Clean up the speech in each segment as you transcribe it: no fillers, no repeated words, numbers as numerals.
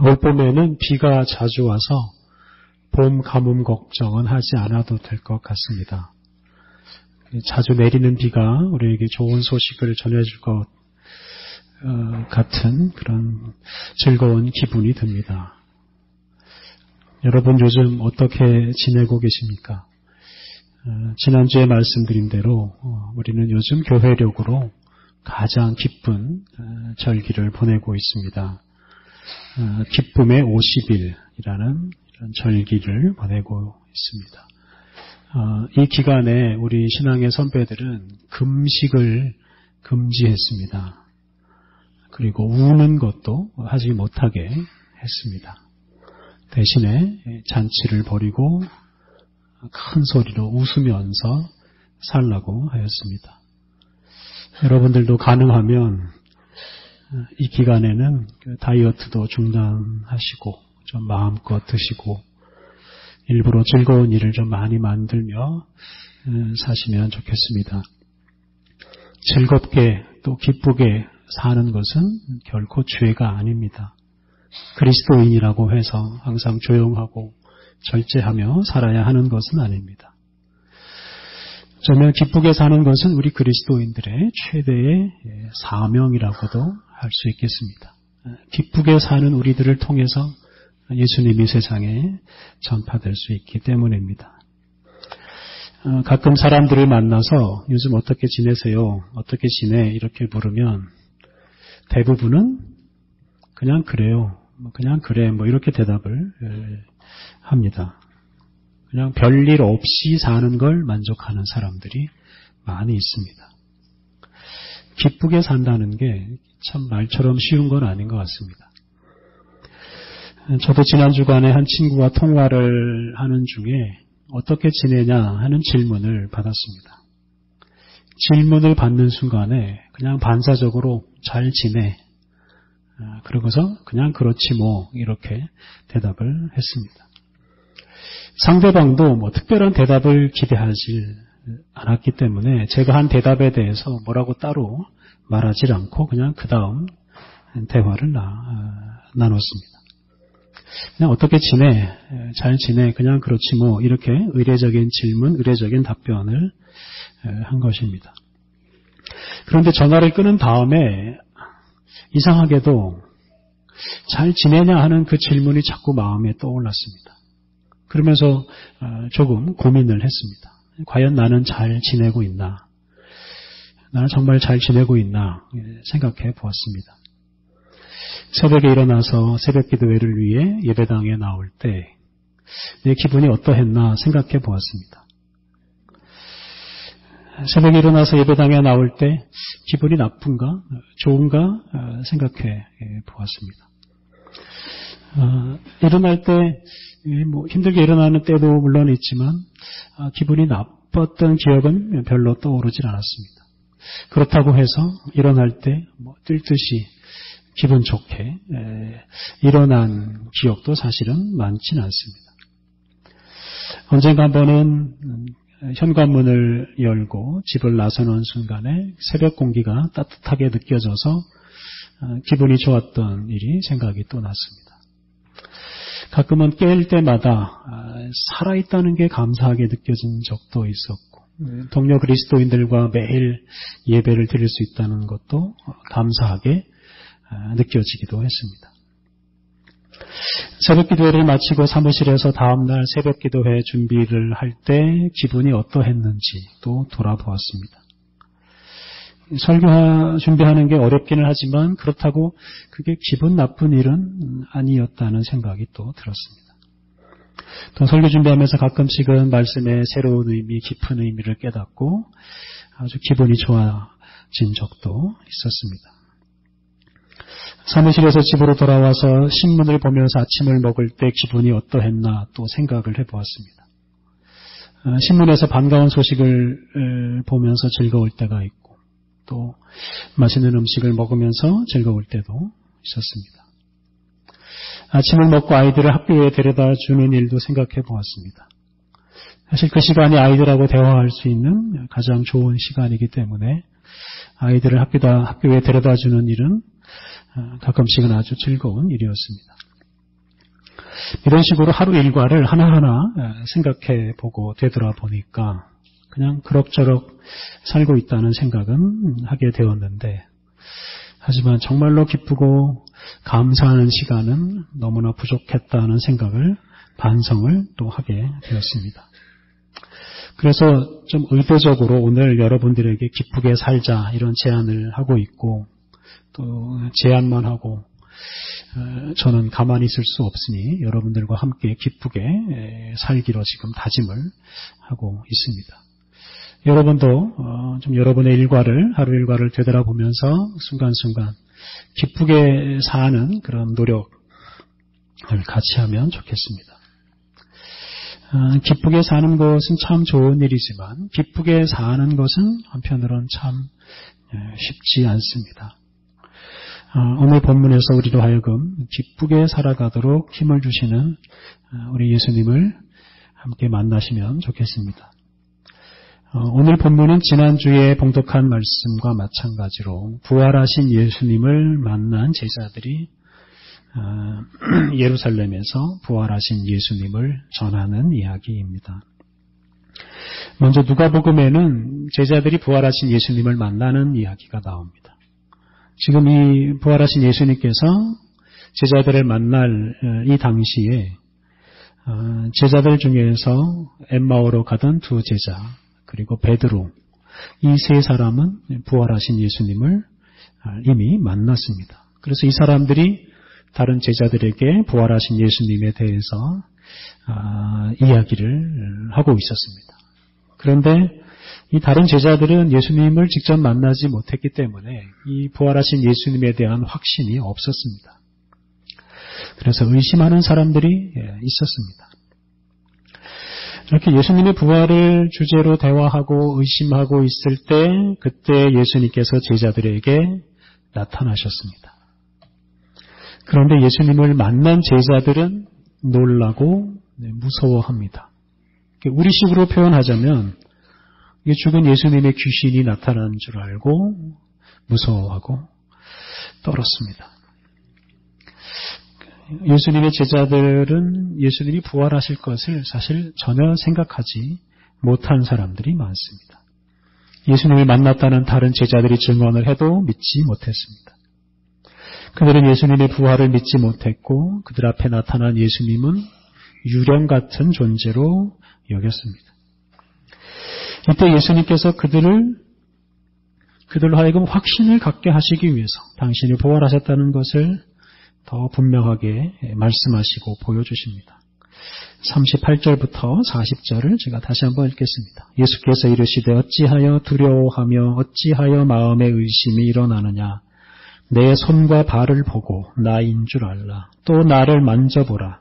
올 봄에는 비가 자주 와서 봄 가뭄 걱정은 하지 않아도 될 것 같습니다. 자주 내리는 비가 우리에게 좋은 소식을 전해줄 것 같은 그런 즐거운 기분이 듭니다. 여러분 요즘 어떻게 지내고 계십니까? 지난주에 말씀드린 대로 우리는 요즘 교회력으로 가장 기쁜 절기를 보내고 있습니다. 기쁨의 50일이라는 이런 절기를 보내고 있습니다. 이 기간에 우리 신앙의 선배들은 금식을 금지했습니다. 그리고 우는 것도 하지 못하게 했습니다. 대신에 잔치를 벌이고 큰 소리로 웃으면서 살라고 하였습니다. 여러분들도 가능하면 이 기간에는 다이어트도 중단하시고 좀 마음껏 드시고 일부러 즐거운 일을 좀 많이 만들며 사시면 좋겠습니다. 즐겁게 또 기쁘게 사는 것은 결코 죄가 아닙니다. 그리스도인이라고 해서 항상 조용하고 절제하며 살아야 하는 것은 아닙니다. 어쩌면 기쁘게 사는 것은 우리 그리스도인들의 최대의 사명이라고도 할 수 있겠습니다. 기쁘게 사는 우리들을 통해서 예수님이 세상에 전파될 수 있기 때문입니다. 가끔 사람들을 만나서 요즘 어떻게 지내세요? 어떻게 지내? 이렇게 물으면 대부분은 그냥 그래요. 그냥 그래. 이렇게 대답을 합니다. 그냥 별일 없이 사는 걸 만족하는 사람들이 많이 있습니다. 기쁘게 산다는 게 참 말처럼 쉬운 건 아닌 것 같습니다. 저도 지난 주간에 한 친구와 통화를 하는 중에 어떻게 지내냐 하는 질문을 받았습니다. 질문을 받는 순간에 그냥 반사적으로 잘 지내. 그러고서 그냥 그렇지 뭐 이렇게 대답을 했습니다. 상대방도 특별한 대답을 기대하지 않았기 때문에 제가 한 대답에 대해서 뭐라고 따로 말하지 않고 그냥 그 다음 대화를 나눴습니다. 그냥 어떻게 지내? 잘 지내? 그냥 그렇지 뭐 이렇게 의례적인 질문, 의례적인 답변을 한 것입니다. 그런데 전화를 끊은 다음에 이상하게도 잘 지내냐 하는 그 질문이 자꾸 마음에 떠올랐습니다. 그러면서 조금 고민을 했습니다. 과연 나는 잘 지내고 있나? 나는 정말 잘 지내고 있나? 생각해 보았습니다. 새벽에 일어나서 새벽 기도회를 위해 예배당에 나올 때 내 기분이 어떠했나 생각해 보았습니다. 새벽에 일어나서 예배당에 나올 때 기분이 나쁜가? 좋은가? 생각해 보았습니다. 일어날 때 힘들게 일어나는 때도 물론 있지만 기분이 나빴던 기억은 별로 떠오르질 않았습니다. 그렇다고 해서 일어날 때 뛸 듯이 기분 좋게 일어난 기억도 사실은 많지는 않습니다. 언젠가 한 번은 현관문을 열고 집을 나서는 순간에 새벽 공기가 따뜻하게 느껴져서 기분이 좋았던 일이 생각이 또 났습니다. 가끔은 깰 때마다 살아있다는 게 감사하게 느껴진 적도 있었고 동료 그리스도인들과 매일 예배를 드릴 수 있다는 것도 감사하게 느껴지기도 했습니다. 새벽 기도회를 마치고 사무실에서 다음날 새벽 기도회 준비를 할 때 기분이 어떠했는지 또 돌아보았습니다. 설교 준비하는 게 어렵기는 하지만 그렇다고 그게 기분 나쁜 일은 아니었다는 생각이 또 들었습니다. 또 설교 준비하면서 가끔씩은 말씀의 새로운 의미, 깊은 의미를 깨닫고 아주 기분이 좋아진 적도 있었습니다. 사무실에서 집으로 돌아와서 신문을 보면서 아침을 먹을 때 기분이 어떠했나 또 생각을 해보았습니다. 신문에서 반가운 소식을 보면서 즐거울 때가 있고 또 맛있는 음식을 먹으면서 즐거울 때도 있었습니다. 아침을 먹고 아이들을 학교에 데려다 주는 일도 생각해 보았습니다. 사실 그 시간이 아이들하고 대화할 수 있는 가장 좋은 시간이기 때문에 아이들을 학교에 데려다 주는 일은 가끔씩은 아주 즐거운 일이었습니다. 이런 식으로 하루 일과를 하나하나 생각해 보고 되돌아보니까 그냥 그럭저럭 살고 있다는 생각은 하게 되었는데, 하지만 정말로 기쁘고 감사하는 시간은 너무나 부족했다는 생각을, 반성을 또 하게 되었습니다. 그래서 좀 의도적으로 오늘 여러분들에게 기쁘게 살자 이런 제안을 하고 있고, 또 제안만 하고 저는 가만히 있을 수 없으니 여러분들과 함께 기쁘게 살기로 지금 다짐을 하고 있습니다. 여러분도 좀 여러분의 일과를, 하루 일과를 되돌아보면서 순간순간 기쁘게 사는 그런 노력을 같이 하면 좋겠습니다. 기쁘게 사는 것은 참 좋은 일이지만 기쁘게 사는 것은 한편으로는 참 쉽지 않습니다. 오늘 본문에서 우리로 하여금 기쁘게 살아가도록 힘을 주시는 우리 예수님을 함께 만나시면 좋겠습니다. 오늘 본문은 지난주에 봉독한 말씀과 마찬가지로 부활하신 예수님을 만난 제자들이 예루살렘에서 부활하신 예수님을 전하는 이야기입니다. 먼저 누가복음에는 제자들이 부활하신 예수님을 만나는 이야기가 나옵니다. 지금 이 부활하신 예수님께서 제자들을 만날 이 당시에 제자들 중에서 엠마오로 가던 두 제자 그리고 베드로, 이 세 사람은 부활하신 예수님을 이미 만났습니다. 그래서 이 사람들이 다른 제자들에게 부활하신 예수님에 대해서 이야기를 하고 있었습니다. 그런데 이 다른 제자들은 예수님을 직접 만나지 못했기 때문에 이 부활하신 예수님에 대한 확신이 없었습니다. 그래서 의심하는 사람들이 있었습니다. 이렇게 예수님의 부활을 주제로 대화하고 의심하고 있을 때 그때 예수님께서 제자들에게 나타나셨습니다. 그런데 예수님을 만난 제자들은 놀라고 무서워합니다. 우리식으로 표현하자면 죽은 예수님의 귀신이 나타난 줄 알고 무서워하고 떨었습니다. 예수님의 제자들은 예수님이 부활하실 것을 사실 전혀 생각하지 못한 사람들이 많습니다. 예수님을 만났다는 다른 제자들이 증언을 해도 믿지 못했습니다. 그들은 예수님의 부활을 믿지 못했고 그들 앞에 나타난 예수님은 유령 같은 존재로 여겼습니다. 이때 예수님께서 그들로 하여금 확신을 갖게 하시기 위해서 당신이 부활하셨다는 것을 더 분명하게 말씀하시고 보여주십니다. 38절부터 40절을 제가 다시 한번 읽겠습니다. 예수께서 이르시되 어찌하여 두려워하며 어찌하여 마음에 의심이 일어나느냐. 내 손과 발을 보고 나인 줄 알라. 또 나를 만져보라.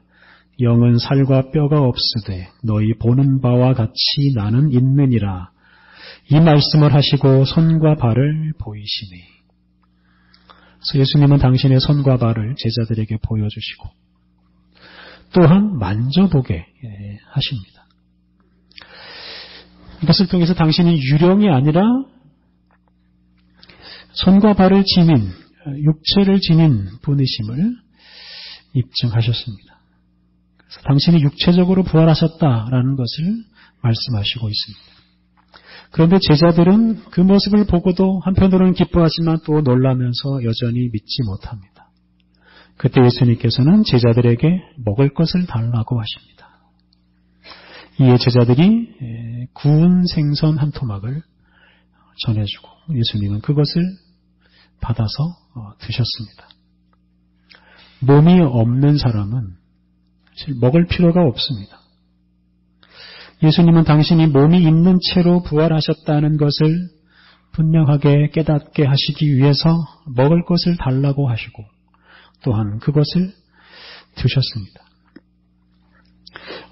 영은 살과 뼈가 없으되 너희 보는 바와 같이 나는 있느니라. 이 말씀을 하시고 손과 발을 보이시니. 그래서 예수님은 당신의 손과 발을 제자들에게 보여주시고 또한 만져보게 하십니다. 이것을 통해서 당신이 유령이 아니라 손과 발을 지닌, 육체를 지닌 분이심을 입증하셨습니다. 그래서 당신이 육체적으로 부활하셨다라는 것을 말씀하시고 있습니다. 그런데 제자들은 그 모습을 보고도 한편으로는 기뻐하지만 또 놀라면서 여전히 믿지 못합니다. 그때 예수님께서는 제자들에게 먹을 것을 달라고 하십니다. 이에 제자들이 구운 생선 한 토막을 전해주고 예수님은 그것을 받아서 드셨습니다. 몸이 없는 사람은 사실 먹을 필요가 없습니다. 예수님은 당신이 몸이 있는 채로 부활하셨다는 것을 분명하게 깨닫게 하시기 위해서 먹을 것을 달라고 하시고 또한 그것을 드셨습니다.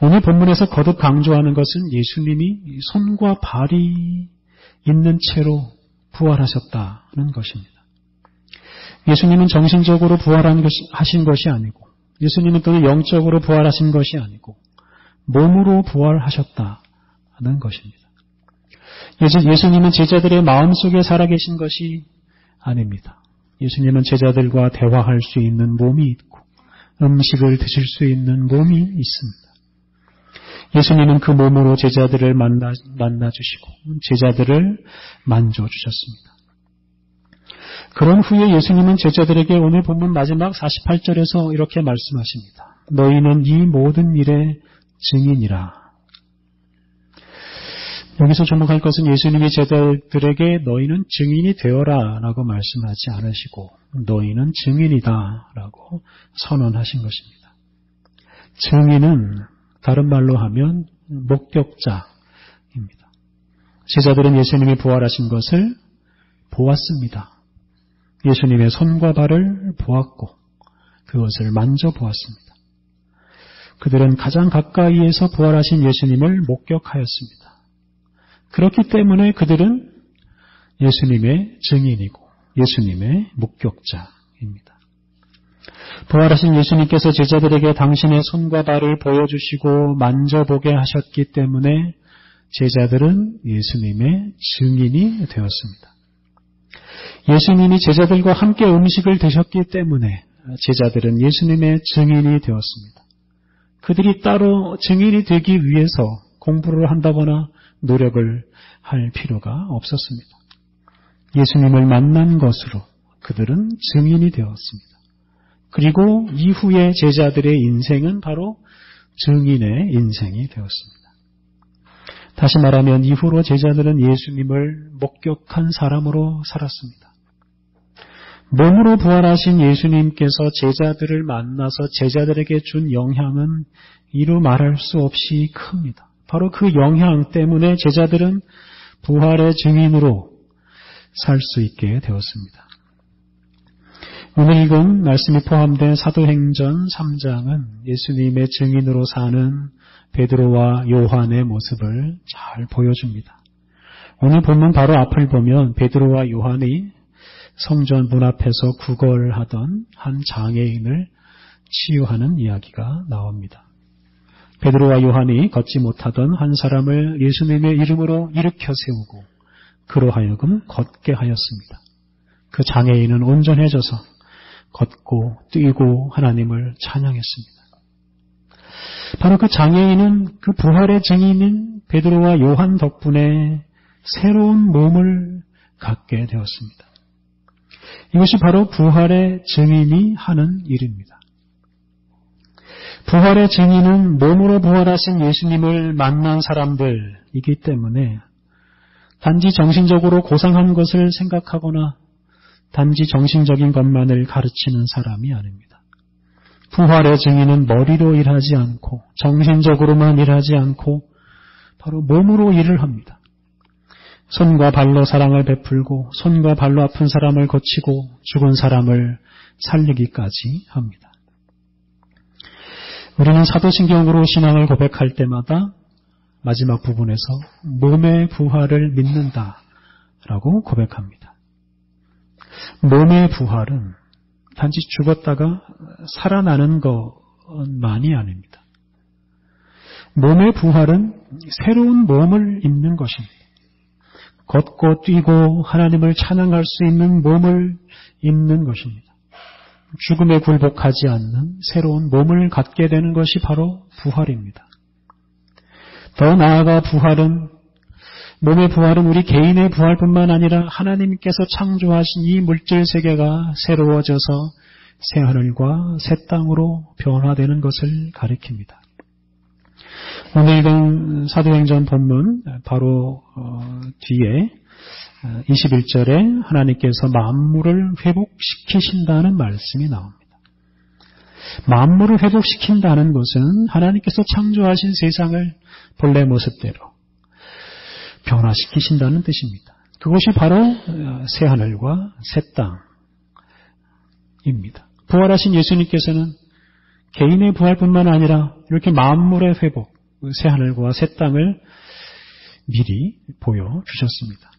오늘 본문에서 거듭 강조하는 것은 예수님이 손과 발이 있는 채로 부활하셨다는 것입니다. 예수님은 정신적으로 부활하신 것이 아니고 예수님은 또 영적으로 부활하신 것이 아니고 몸으로 부활하셨다는 것입니다. 예수님은 제자들의 마음속에 살아계신 것이 아닙니다. 예수님은 제자들과 대화할 수 있는 몸이 있고 음식을 드실 수 있는 몸이 있습니다. 예수님은 그 몸으로 제자들을 만나주시고 제자들을 만져주셨습니다. 그런 후에 예수님은 제자들에게 오늘 본문 마지막 48절에서 이렇게 말씀하십니다. 너희는 이 모든 일의 증인이라. 여기서 주목할 것은 예수님이 제자들에게 너희는 증인이 되어라 라고 말씀하지 않으시고 너희는 증인이다 라고 선언하신 것입니다. 증인은 다른 말로 하면 목격자입니다. 제자들은 예수님이 부활하신 것을 보았습니다. 예수님의 손과 발을 보았고 그것을 만져보았습니다. 그들은 가장 가까이에서 부활하신 예수님을 목격하였습니다. 그렇기 때문에 그들은 예수님의 증인이고 예수님의 목격자입니다. 부활하신 예수님께서 제자들에게 당신의 손과 발을 보여주시고 만져보게 하셨기 때문에 제자들은 예수님의 증인이 되었습니다. 예수님이 제자들과 함께 음식을 드셨기 때문에 제자들은 예수님의 증인이 되었습니다. 그들이 따로 증인이 되기 위해서 공부를 한다거나 노력을 할 필요가 없었습니다. 예수님을 만난 것으로 그들은 증인이 되었습니다. 그리고 이후에 제자들의 인생은 바로 증인의 인생이 되었습니다. 다시 말하면 이후로 제자들은 예수님을 목격한 사람으로 살았습니다. 몸으로 부활하신 예수님께서 제자들을 만나서 제자들에게 준 영향은 이루 말할 수 없이 큽니다. 바로 그 영향 때문에 제자들은 부활의 증인으로 살 수 있게 되었습니다. 오늘 읽은 말씀이 포함된 사도행전 3장은 예수님의 증인으로 사는 베드로와 요한의 모습을 잘 보여줍니다. 오늘 본문 바로 앞을 보면 베드로와 요한이 성전 문 앞에서 구걸하던 한 장애인을 치유하는 이야기가 나옵니다. 베드로와 요한이 걷지 못하던 한 사람을 예수님의 이름으로 일으켜 세우고 그로 하여금 걷게 하였습니다. 그 장애인은 온전해져서 걷고 뛰고 하나님을 찬양했습니다. 바로 그 장애인은 그 부활의 증인인 베드로와 요한 덕분에 새로운 몸을 갖게 되었습니다. 이것이 바로 부활의 증인이 하는 일입니다. 부활의 증인은 몸으로 부활하신 예수님을 만난 사람들이기 때문에 단지 정신적으로 고상한 것을 생각하거나 단지 정신적인 것만을 가르치는 사람이 아닙니다. 부활의 증인은 머리로 일하지 않고 정신적으로만 일하지 않고 바로 몸으로 일을 합니다. 손과 발로 사랑을 베풀고 손과 발로 아픈 사람을 고치고 죽은 사람을 살리기까지 합니다. 우리는 사도신경으로 신앙을 고백할 때마다 마지막 부분에서 몸의 부활을 믿는다라고 고백합니다. 몸의 부활은 단지 죽었다가 살아나는 것만이 아닙니다. 몸의 부활은 새로운 몸을 입는 것입니다. 걷고 뛰고 하나님을 찬양할 수 있는 몸을 입는 것입니다. 죽음에 굴복하지 않는 새로운 몸을 갖게 되는 것이 바로 부활입니다. 더 나아가 몸의 부활은 우리 개인의 부활뿐만 아니라 하나님께서 창조하신 이 물질 세계가 새로워져서 새하늘과 새 땅으로 변화되는 것을 가리킵니다. 오늘 읽은 사도행전 본문 바로 뒤에 21절에 하나님께서 만물을 회복시키신다는 말씀이 나옵니다. 만물을 회복시킨다는 것은 하나님께서 창조하신 세상을 본래 모습대로 변화시키신다는 뜻입니다. 그것이 바로 새하늘과 새 땅입니다. 부활하신 예수님께서는 개인의 부활뿐만 아니라 이렇게 만물의 회복, 새하늘과 새 땅을 미리 보여주셨습니다.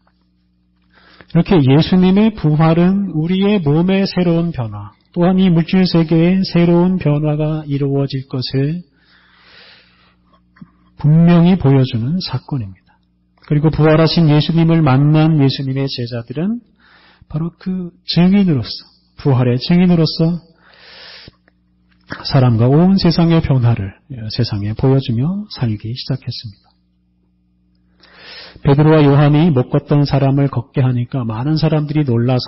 이렇게 예수님의 부활은 우리의 몸의 새로운 변화, 또한 이 물질 세계의 새로운 변화가 이루어질 것을 분명히 보여주는 사건입니다. 그리고 부활하신 예수님을 만난 예수님의 제자들은 바로 그 증인으로서, 부활의 증인으로서 사람과 온 세상의 변화를 세상에 보여주며 살기 시작했습니다. 베드로와 요한이 못 걷던 사람을 걷게 하니까 많은 사람들이 놀라서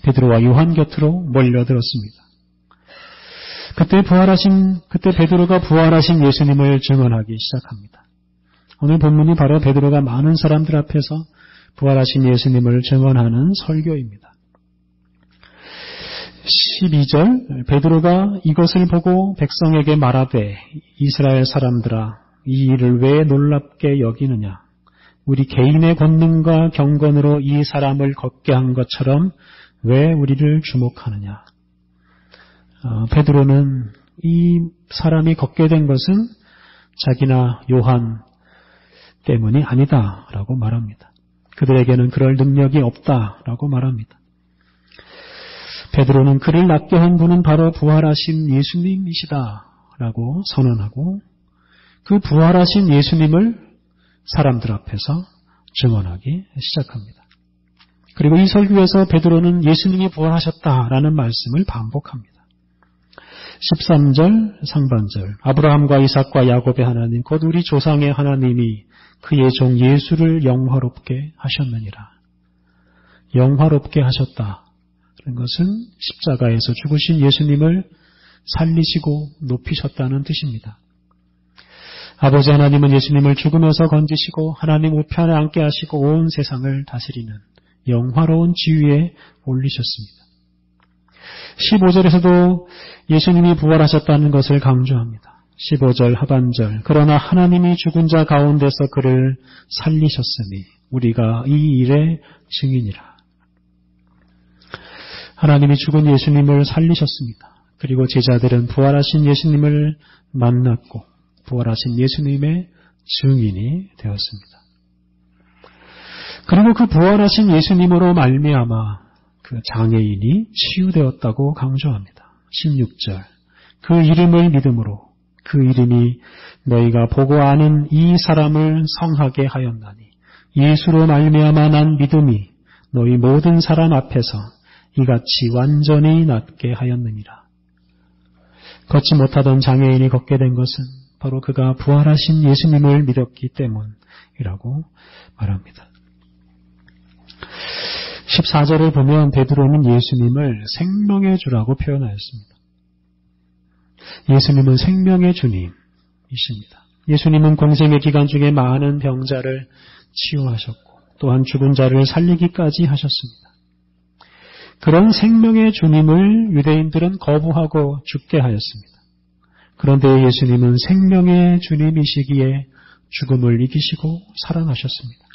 베드로와 요한 곁으로 몰려들었습니다. 그때 베드로가 부활하신 예수님을 증언하기 시작합니다. 오늘 본문이 바로 베드로가 많은 사람들 앞에서 부활하신 예수님을 증언하는 설교입니다. 12절 베드로가 이것을 보고 백성에게 말하되 이스라엘 사람들아 이 일을 왜 놀랍게 여기느냐 우리 개인의 권능과 경건으로 이 사람을 걷게 한 것처럼 왜 우리를 주목하느냐. 베드로는 이 사람이 걷게 된 것은 자기나 요한 때문이 아니다라고 말합니다. 그들에게는 그럴 능력이 없다라고 말합니다. 베드로는 그를 낫게 한 분은 바로 부활하신 예수님이시다라고 선언하고 그 부활하신 예수님을 사람들 앞에서 증언하기 시작합니다. 그리고 이 설교에서 베드로는 예수님이 부활하셨다라는 말씀을 반복합니다. 13절 상반절 아브라함과 이삭과 야곱의 하나님 곧 우리 조상의 하나님이 그의 종 예수를 영화롭게 하셨느니라. 영화롭게 하셨다는 것은 십자가에서 죽으신 예수님을 살리시고 높이셨다는 뜻입니다. 아버지 하나님은 예수님을 죽음에서 건지시고 하나님 우편에 앉게 하시고 온 세상을 다스리는 영화로운 지위에 올리셨습니다. 15절에서도 예수님이 부활하셨다는 것을 강조합니다. 15절 하반절 그러나 하나님이 죽은 자 가운데서 그를 살리셨으니 우리가 이 일의 증인이라. 하나님이 죽은 예수님을 살리셨습니다. 그리고 제자들은 부활하신 예수님을 만났고 부활하신 예수님의 증인이 되었습니다. 그리고 그 부활하신 예수님으로 말미암아 그 장애인이 치유되었다고 강조합니다. 16절 그 이름을 믿음으로 그 이름이 너희가 보고 아는 이 사람을 성하게 하였나니 예수로 말미암아 난 믿음이 너희 모든 사람 앞에서 이같이 완전히 낫게 하였느니라. 걷지 못하던 장애인이 걷게 된 것은 바로 그가 부활하신 예수님을 믿었기 때문이라고 말합니다. 14절을 보면 베드로는 예수님을 생명의 주라고 표현하였습니다. 예수님은 생명의 주님이십니다. 예수님은 공생의 기간 중에 많은 병자를 치유하셨고 또한 죽은 자를 살리기까지 하셨습니다. 그런 생명의 주님을 유대인들은 거부하고 죽게 하였습니다. 그런데 예수님은 생명의 주님이시기에 죽음을 이기시고 살아나셨습니다.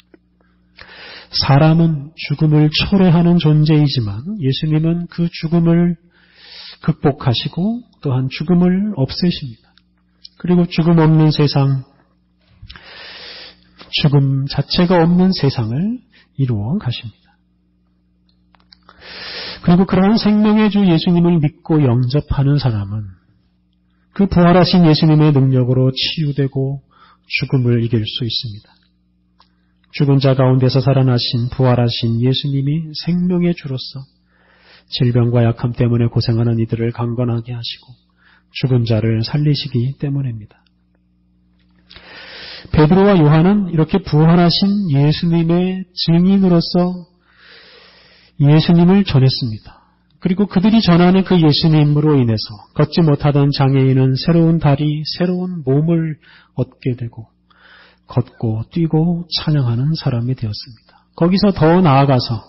사람은 죽음을 초래하는 존재이지만 예수님은 그 죽음을 극복하시고 또한 죽음을 없애십니다. 그리고 죽음 없는 세상, 죽음 자체가 없는 세상을 이루어 가십니다. 그리고 그러한 생명의 주 예수님을 믿고 영접하는 사람은 그 부활하신 예수님의 능력으로 치유되고 죽음을 이길 수 있습니다. 죽은 자 가운데서 살아나신 부활하신 예수님이 생명의 주로서 질병과 약함 때문에 고생하는 이들을 강건하게 하시고 죽은 자를 살리시기 때문입니다. 베드로와 요한은 이렇게 부활하신 예수님의 증인으로서 예수님을 전했습니다. 그리고 그들이 전하는 그 예수님으로 인해서 걷지 못하던 장애인은 새로운 다리, 새로운 몸을 얻게 되고 걷고 뛰고 찬양하는 사람이 되었습니다. 거기서 더 나아가서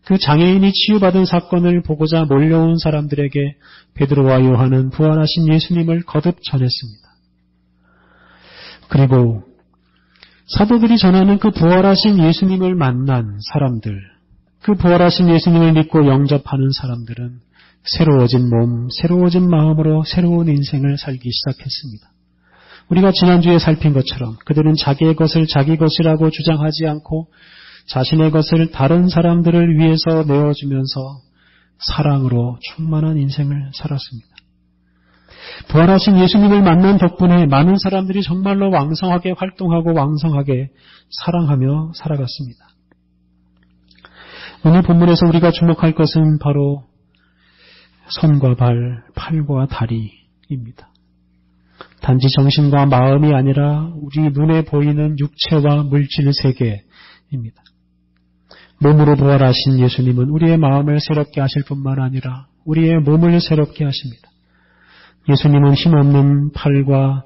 그 장애인이 치유받은 사건을 보고자 몰려온 사람들에게 베드로와 요한은 부활하신 예수님을 거듭 전했습니다. 그리고 사도들이 전하는 그 부활하신 예수님을 만난 사람들, 그 부활하신 예수님을 믿고 영접하는 사람들은 새로워진 몸, 새로워진 마음으로 새로운 인생을 살기 시작했습니다. 우리가 지난주에 살핀 것처럼 그들은 자기의 것을 자기 것이라고 주장하지 않고 자신의 것을 다른 사람들을 위해서 내어주면서 사랑으로 충만한 인생을 살았습니다. 부활하신 예수님을 만난 덕분에 많은 사람들이 정말로 왕성하게 활동하고 왕성하게 사랑하며 살아갔습니다. 오늘 본문에서 우리가 주목할 것은 바로 손과 발, 팔과 다리입니다. 단지 정신과 마음이 아니라 우리 눈에 보이는 육체와 물질 세계입니다. 몸으로 부활하신 예수님은 우리의 마음을 새롭게 하실 뿐만 아니라 우리의 몸을 새롭게 하십니다. 예수님은 힘없는 팔과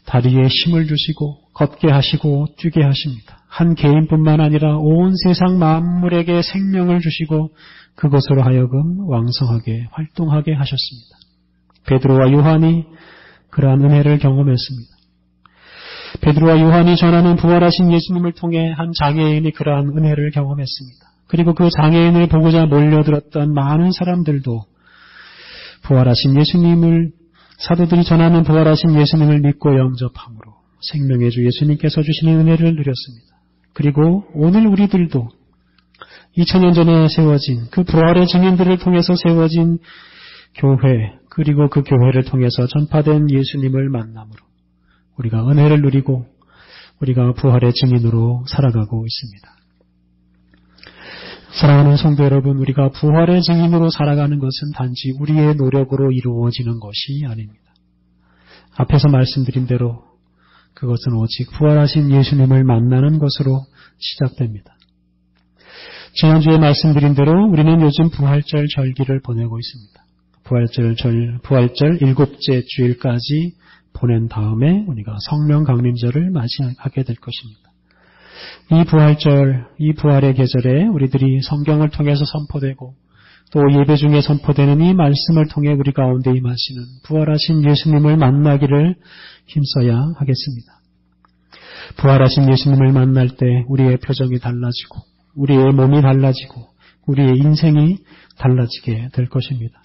다리에 힘을 주시고 걷게 하시고 뛰게 하십니다. 한 개인뿐만 아니라 온 세상 만물에게 생명을 주시고 그것으로 하여금 왕성하게 활동하게 하셨습니다. 베드로와 요한이 그러한 은혜를 경험했습니다. 베드로와 요한이 전하는 부활하신 예수님을 통해 한 장애인이 그러한 은혜를 경험했습니다. 그리고 그 장애인을 보고자 몰려들었던 많은 사람들도 부활하신 예수님을, 사도들이 전하는 부활하신 예수님을 믿고 영접함으로 생명의 주 예수님께서 주시는 은혜를 누렸습니다. 그리고 오늘 우리들도 2000년 전에 세워진 그 부활의 증인들을 통해서 세워진 교회, 그리고 그 교회를 통해서 전파된 예수님을 만남으로 우리가 은혜를 누리고 우리가 부활의 증인으로 살아가고 있습니다. 사랑하는 성도 여러분, 우리가 부활의 증인으로 살아가는 것은 단지 우리의 노력으로 이루어지는 것이 아닙니다. 앞에서 말씀드린 대로 그것은 오직 부활하신 예수님을 만나는 것으로 시작됩니다. 지난주에 말씀드린 대로 우리는 요즘 부활절 절기를 보내고 있습니다. 부활절 7째 주일까지 보낸 다음에 우리가 성령 강림절을 맞이하게 될 것입니다. 이 부활절, 이 부활의 계절에 우리들이 성경을 통해서 선포되고 또 예배 중에 선포되는 이 말씀을 통해 우리 가운데 임하시는 부활하신 예수님을 만나기를 힘써야 하겠습니다. 부활하신 예수님을 만날 때 우리의 표정이 달라지고 우리의 몸이 달라지고 우리의 인생이 달라지게 될 것입니다.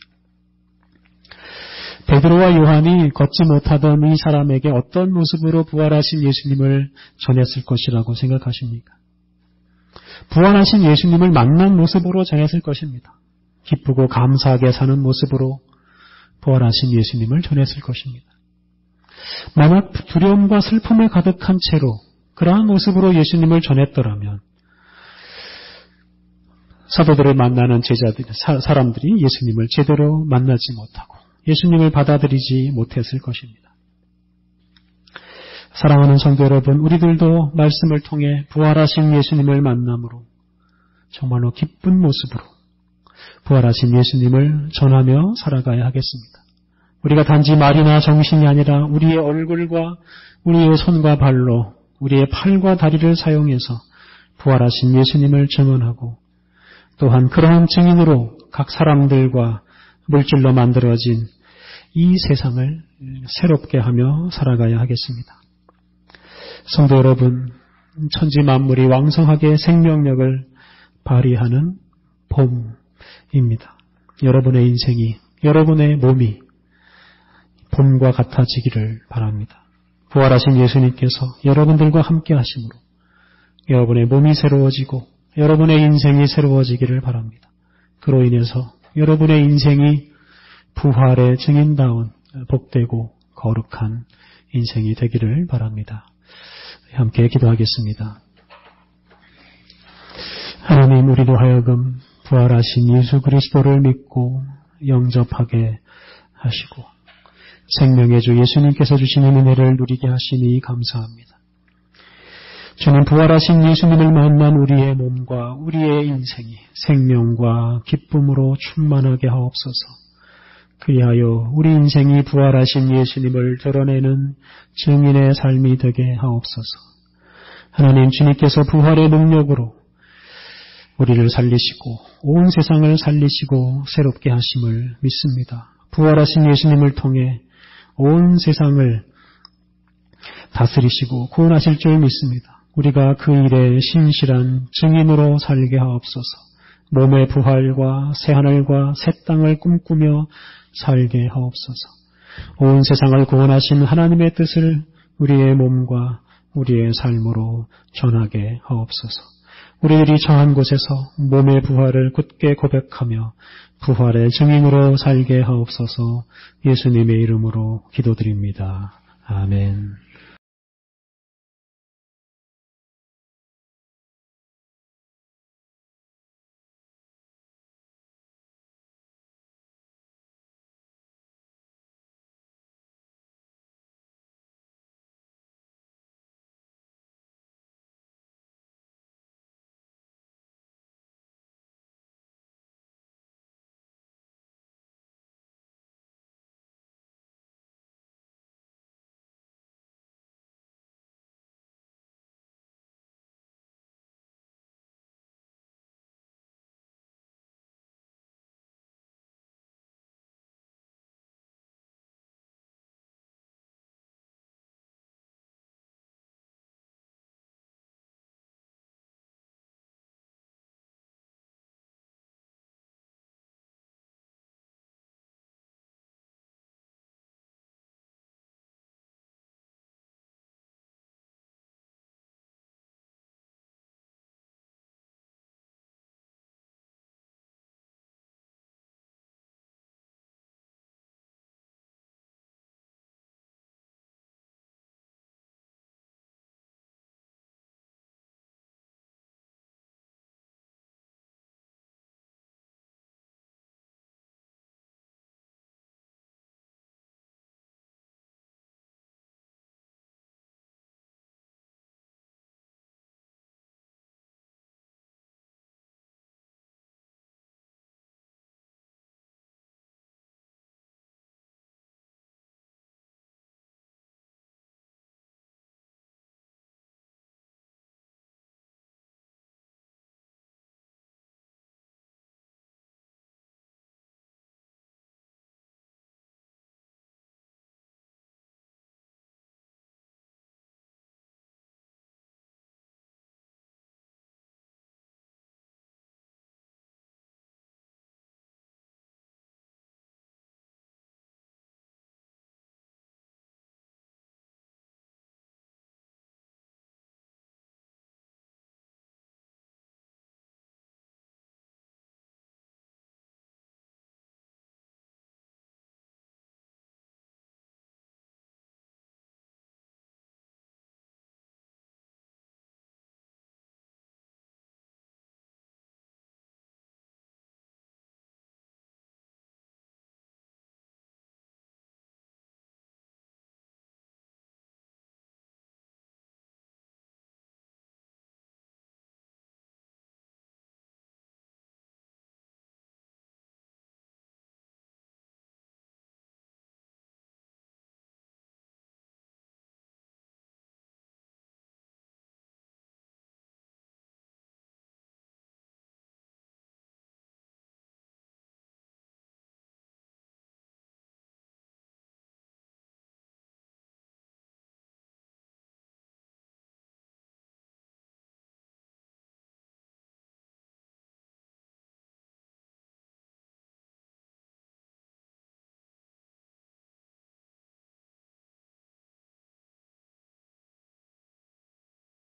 베드로와 요한이 걷지 못하던 이 사람에게 어떤 모습으로 부활하신 예수님을 전했을 것이라고 생각하십니까? 부활하신 예수님을 만난 모습으로 전했을 것입니다. 기쁘고 감사하게 사는 모습으로 부활하신 예수님을 전했을 것입니다. 만약 두려움과 슬픔에 가득한 채로 그러한 모습으로 예수님을 전했더라면 사도들을 만나는 사람들이 예수님을 제대로 만나지 못하고 예수님을 받아들이지 못했을 것입니다. 사랑하는 성도 여러분, 우리들도 말씀을 통해 부활하신 예수님을 만남으로 정말로 기쁜 모습으로 부활하신 예수님을 전하며 살아가야 하겠습니다. 우리가 단지 말이나 정신이 아니라 우리의 얼굴과 우리의 손과 발로 우리의 팔과 다리를 사용해서 부활하신 예수님을 증언하고 또한 그러한 증인으로 각 사람들과 물질로 만들어진 이 세상을 새롭게 하며 살아가야 하겠습니다. 성도 여러분, 천지 만물이 왕성하게 생명력을 발휘하는 봄입니다. 여러분의 인생이, 여러분의 몸이 봄과 같아지기를 바랍니다. 부활하신 예수님께서 여러분들과 함께 하심으로 여러분의 몸이 새로워지고 여러분의 인생이 새로워지기를 바랍니다. 그로 인해서 여러분의 인생이 부활의 증인다운 복되고 거룩한 인생이 되기를 바랍니다. 함께 기도하겠습니다. 하나님, 우리로 하여금 부활하신 예수 그리스도를 믿고 영접하게 하시고 생명의 주 예수님께서 주시는 은혜를 누리게 하시니 감사합니다. 주는 부활하신 예수님을 만난 우리의 몸과 우리의 인생이 생명과 기쁨으로 충만하게 하옵소서. 그리하여 우리 인생이 부활하신 예수님을 드러내는 증인의 삶이 되게 하옵소서. 하나님, 주님께서 부활의 능력으로 우리를 살리시고 온 세상을 살리시고 새롭게 하심을 믿습니다. 부활하신 예수님을 통해 온 세상을 다스리시고 구원하실 줄 믿습니다. 우리가 그 일에 신실한 증인으로 살게 하옵소서. 몸의 부활과 새하늘과 새 땅을 꿈꾸며 살게 하옵소서. 온 세상을 구원하신 하나님의 뜻을 우리의 몸과 우리의 삶으로 전하게 하옵소서. 우리들이 처한 곳에서 몸의 부활을 굳게 고백하며 부활의 증인으로 살게 하옵소서. 예수님의 이름으로 기도드립니다. 아멘.